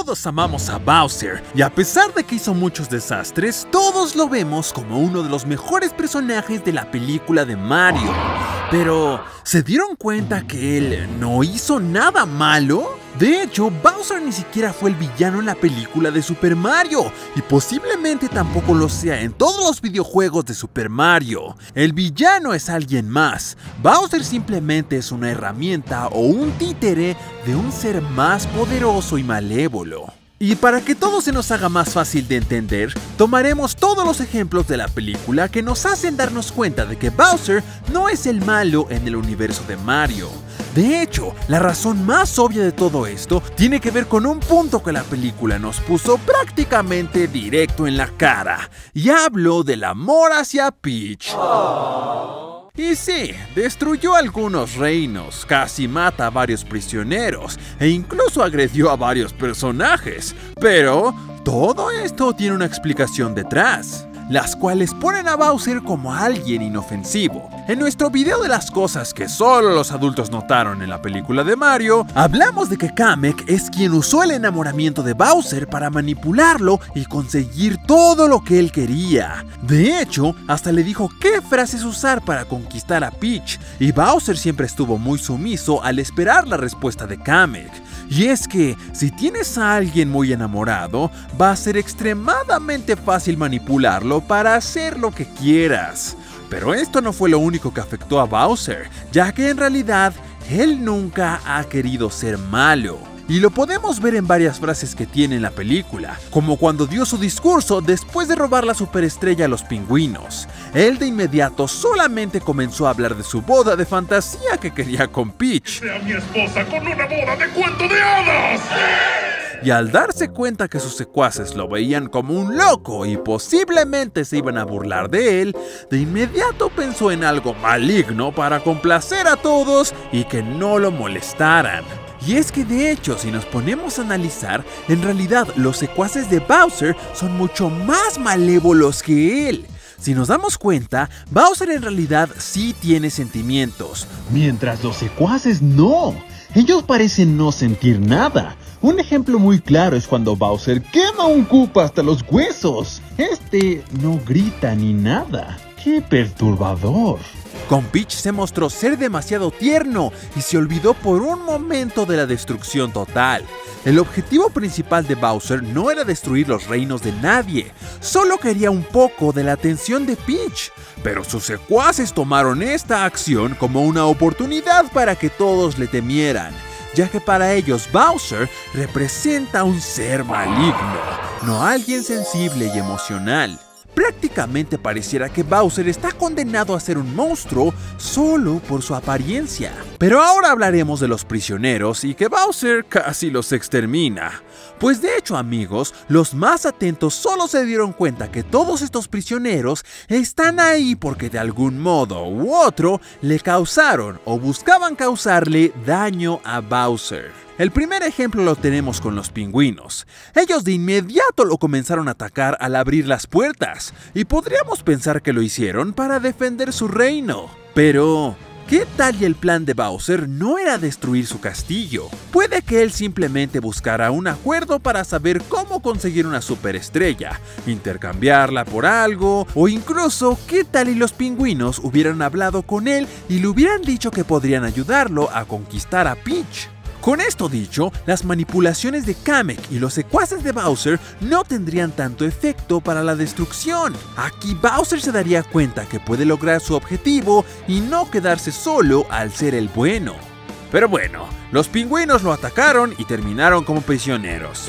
Todos amamos a Bowser, y a pesar de que hizo muchos desastres, todos lo vemos como uno de los mejores personajes de la película de Mario. Pero, ¿se dieron cuenta que él no hizo nada malo? De hecho, Bowser ni siquiera fue el villano en la película de Super Mario, y posiblemente tampoco lo sea en todos los videojuegos de Super Mario. El villano es alguien más. Bowser simplemente es una herramienta o un títere de un ser más poderoso y malévolo. Y para que todo se nos haga más fácil de entender, tomaremos todos los ejemplos de la película que nos hacen darnos cuenta de que Bowser no es el malo en el universo de Mario. De hecho, la razón más obvia de todo esto tiene que ver con un punto que la película nos puso prácticamente directo en la cara. Y hablo del amor hacia Peach. Y sí, destruyó algunos reinos, casi mata a varios prisioneros e incluso agredió a varios personajes. Pero todo esto tiene una explicación detrás, las cuales ponen a Bowser como alguien inofensivo. En nuestro video de las cosas que solo los adultos notaron en la película de Mario, hablamos de que Kamek es quien usó el enamoramiento de Bowser para manipularlo y conseguir todo lo que él quería. De hecho, hasta le dijo qué frases usar para conquistar a Peach, y Bowser siempre estuvo muy sumiso al esperar la respuesta de Kamek. Y es que, si tienes a alguien muy enamorado, va a ser extremadamente fácil manipularlo para hacer lo que quieras. Pero esto no fue lo único que afectó a Bowser, ya que en realidad, él nunca ha querido ser malo. Y lo podemos ver en varias frases que tiene en la película, como cuando dio su discurso después de robar la superestrella a los pingüinos. Él de inmediato solamente comenzó a hablar de su boda de fantasía que quería con Peach. ¡Sea mi esposa con una boda de cuento de hadas! Y al darse cuenta que sus secuaces lo veían como un loco y posiblemente se iban a burlar de él, de inmediato pensó en algo maligno para complacer a todos y que no lo molestaran. Y es que de hecho, si nos ponemos a analizar, en realidad los secuaces de Bowser son mucho más malévolos que él. Si nos damos cuenta, Bowser en realidad sí tiene sentimientos, mientras los secuaces no. Ellos parecen no sentir nada. Un ejemplo muy claro es cuando Bowser quema un Koopa hasta los huesos. Este no grita ni nada. ¡Qué perturbador! Con Peach se mostró ser demasiado tierno y se olvidó por un momento de la destrucción total. El objetivo principal de Bowser no era destruir los reinos de nadie, solo quería un poco de la atención de Peach. Pero sus secuaces tomaron esta acción como una oportunidad para que todos le temieran, ya que para ellos Bowser representa un ser maligno, no alguien sensible y emocional. Prácticamente pareciera que Bowser está condenado a ser un monstruo solo por su apariencia. Pero ahora hablaremos de los prisioneros y que Bowser casi los extermina. Pues de hecho, amigos, los más atentos solo se dieron cuenta que todos estos prisioneros están ahí porque de algún modo u otro le causaron o buscaban causarle daño a Bowser. El primer ejemplo lo tenemos con los pingüinos. Ellos de inmediato lo comenzaron a atacar al abrir las puertas, y podríamos pensar que lo hicieron para defender su reino. Pero ¿qué tal y el plan de Bowser no era destruir su castillo? Puede que él simplemente buscara un acuerdo para saber cómo conseguir una superestrella, intercambiarla por algo, o incluso ¿qué tal y los pingüinos hubieran hablado con él y le hubieran dicho que podrían ayudarlo a conquistar a Peach? Con esto dicho, las manipulaciones de Kamek y los secuaces de Bowser no tendrían tanto efecto para la destrucción. Aquí Bowser se daría cuenta que puede lograr su objetivo y no quedarse solo al ser el bueno. Pero bueno, los pingüinos lo atacaron y terminaron como prisioneros.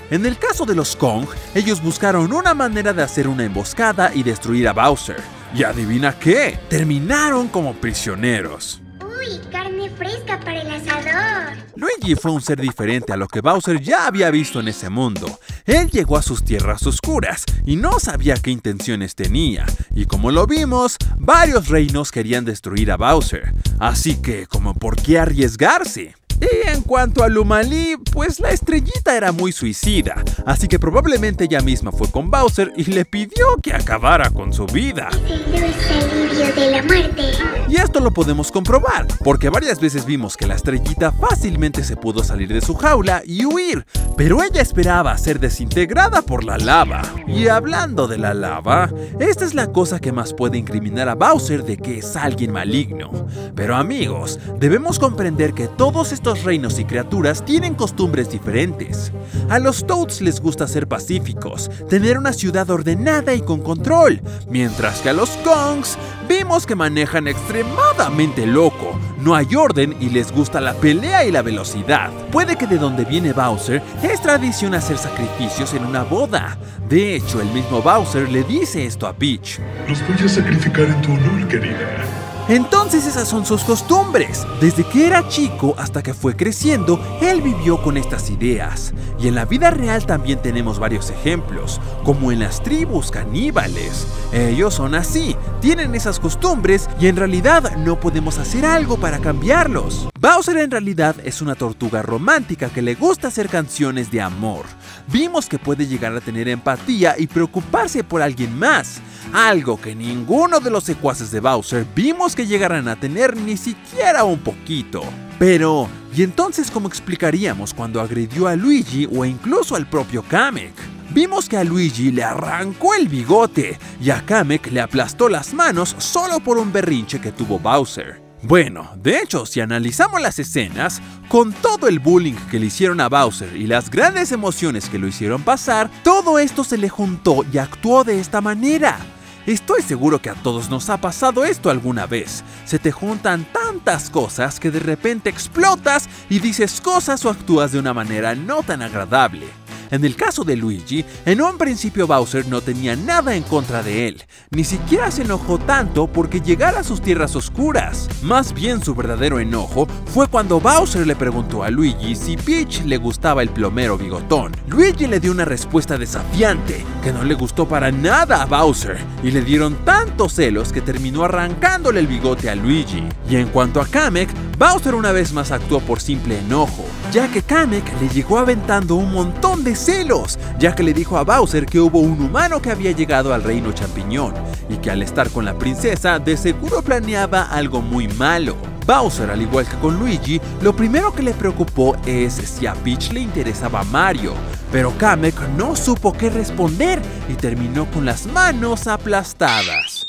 En el caso de los Kong, ellos buscaron una manera de hacer una emboscada y destruir a Bowser. ¿Y adivina qué? Terminaron como prisioneros. ¡Uy, carne fresca para el asador! Luigi fue un ser diferente a lo que Bowser ya había visto en ese mundo. Él llegó a sus tierras oscuras y no sabía qué intenciones tenía, y como lo vimos, varios reinos querían destruir a Bowser. Así que, ¿como por qué arriesgarse? Y en cuanto a Lumali, pues la estrellita era muy suicida, así que probablemente ella misma fue con Bowser y le pidió que acabara con su vida. El dulce alivio de la muerte. Y esto lo podemos comprobar, porque varias veces vimos que la estrellita fácilmente se pudo salir de su jaula y huir, pero ella esperaba ser desintegrada por la lava. Y hablando de la lava, esta es la cosa que más puede incriminar a Bowser de que es alguien maligno. Pero amigos, debemos comprender que todos estos reinos y criaturas tienen costumbres diferentes. A los Toads les gusta ser pacíficos, tener una ciudad ordenada y con control, mientras que a los Kongs vimos que manejan extremadamente loco, no hay orden y les gusta la pelea y la velocidad. Puede que de donde viene Bowser es tradición hacer sacrificios en una boda. De hecho, el mismo Bowser le dice esto a Peach. Los voy a sacrificar en tu honor, querida. Entonces esas son sus costumbres. Desde que era chico hasta que fue creciendo, él vivió con estas ideas. Y en la vida real también tenemos varios ejemplos, como en las tribus caníbales. Ellos son así, tienen esas costumbres y en realidad no podemos hacer algo para cambiarlos. Bowser en realidad es una tortuga romántica que le gusta hacer canciones de amor. Vimos que puede llegar a tener empatía y preocuparse por alguien más, algo que ninguno de los secuaces de Bowser vimos que llegaran a tener ni siquiera un poquito. Pero, ¿y entonces cómo explicaríamos cuando agredió a Luigi o incluso al propio Kamek? Vimos que a Luigi le arrancó el bigote y a Kamek le aplastó las manos solo por un berrinche que tuvo Bowser. Bueno, de hecho, si analizamos las escenas, con todo el bullying que le hicieron a Bowser y las grandes emociones que lo hicieron pasar, todo esto se le juntó y actuó de esta manera. Estoy seguro que a todos nos ha pasado esto alguna vez. Se te juntan tantas cosas que de repente explotas y dices cosas o actúas de una manera no tan agradable. En el caso de Luigi, en un principio Bowser no tenía nada en contra de él, ni siquiera se enojó tanto porque llegara a sus tierras oscuras. Más bien su verdadero enojo fue cuando Bowser le preguntó a Luigi si Peach le gustaba el plomero bigotón. Luigi le dio una respuesta desafiante, que no le gustó para nada a Bowser, y le dieron tantos celos que terminó arrancándole el bigote a Luigi. Y en cuanto a Kamek, Bowser una vez más actuó por simple enojo, ya que Kamek le llegó aventando un montón de celos, ya que le dijo a Bowser que hubo un humano que había llegado al reino champiñón y que al estar con la princesa de seguro planeaba algo muy malo. Bowser, al igual que con Luigi, lo primero que le preocupó es si a Peach le interesaba Mario, pero Kamek no supo qué responder y terminó con las manos aplastadas.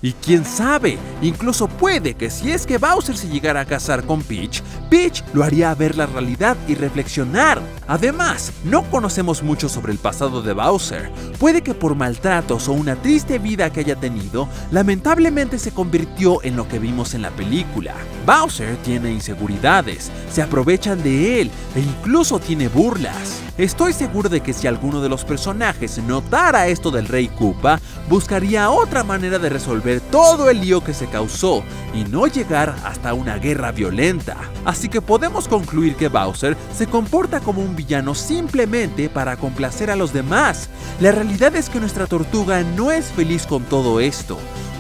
Y quién sabe, incluso puede que si es que Bowser se llegara a casar con Peach, Peach lo haría ver la realidad y reflexionar. Además, no conocemos mucho sobre el pasado de Bowser. Puede que por maltratos o una triste vida que haya tenido, lamentablemente se convirtió en lo que vimos en la película. Bowser tiene inseguridades, se aprovechan de él e incluso tiene burlas. Estoy seguro de que si alguno de los personajes notara esto del Rey Koopa, buscaría otra manera de resolver todo el lío que se causó y no llegar hasta una guerra violenta. Así que podemos concluir que Bowser se comporta como un villano simplemente para complacer a los demás. La realidad es que nuestra tortuga no es feliz con todo esto.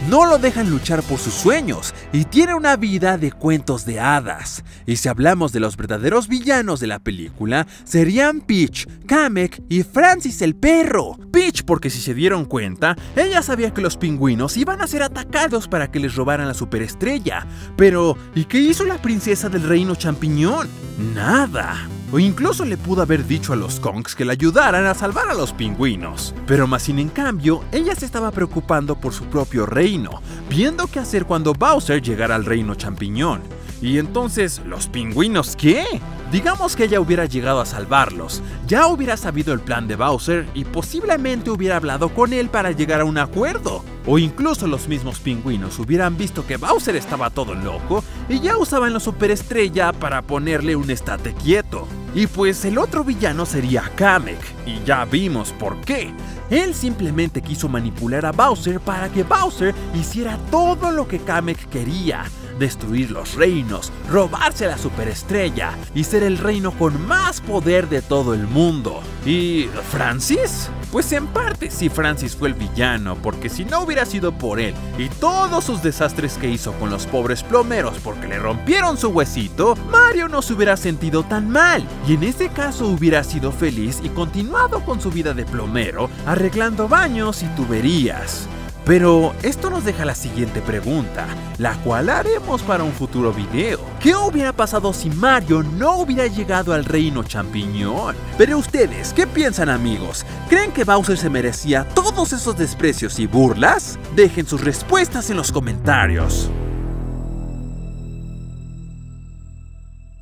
No lo dejan luchar por sus sueños y tiene una vida de cuentos de hadas. Y si hablamos de los verdaderos villanos de la película, serían Peach, Kamek y Francis el perro. Peach porque si se dieron cuenta, ella sabía que los pingüinos iban a ser atacados para que les robaran la superestrella. Pero, ¿y qué hizo la princesa del reino champiñón? Nada. O incluso le pudo haber dicho a los Kongs que le ayudaran a salvar a los pingüinos. Pero más sin en cambio, ella se estaba preocupando por su propio reino, viendo qué hacer cuando Bowser llegara al reino champiñón. ¿Y entonces, los pingüinos qué? Digamos que ella hubiera llegado a salvarlos, ya hubiera sabido el plan de Bowser y posiblemente hubiera hablado con él para llegar a un acuerdo. O incluso los mismos pingüinos hubieran visto que Bowser estaba todo loco y ya usaban la superestrella para ponerle un estate quieto. Y pues el otro villano sería Kamek, y ya vimos por qué. Él simplemente quiso manipular a Bowser para que Bowser hiciera todo lo que Kamek quería. destruir los reinos, robarse a la superestrella y ser el reino con más poder de todo el mundo. ¿Y Francis? Pues en parte sí, Francis fue el villano, porque si no hubiera sido por él y todos sus desastres que hizo con los pobres plomeros porque le rompieron su huesito, Mario no se hubiera sentido tan mal y en ese caso hubiera sido feliz y continuado con su vida de plomero, arreglando baños y tuberías. Pero esto nos deja la siguiente pregunta, la cual haremos para un futuro video. ¿Qué hubiera pasado si Mario no hubiera llegado al reino champiñón? Pero ustedes, ¿qué piensan, amigos? ¿Creen que Bowser se merecía todos esos desprecios y burlas? Dejen sus respuestas en los comentarios.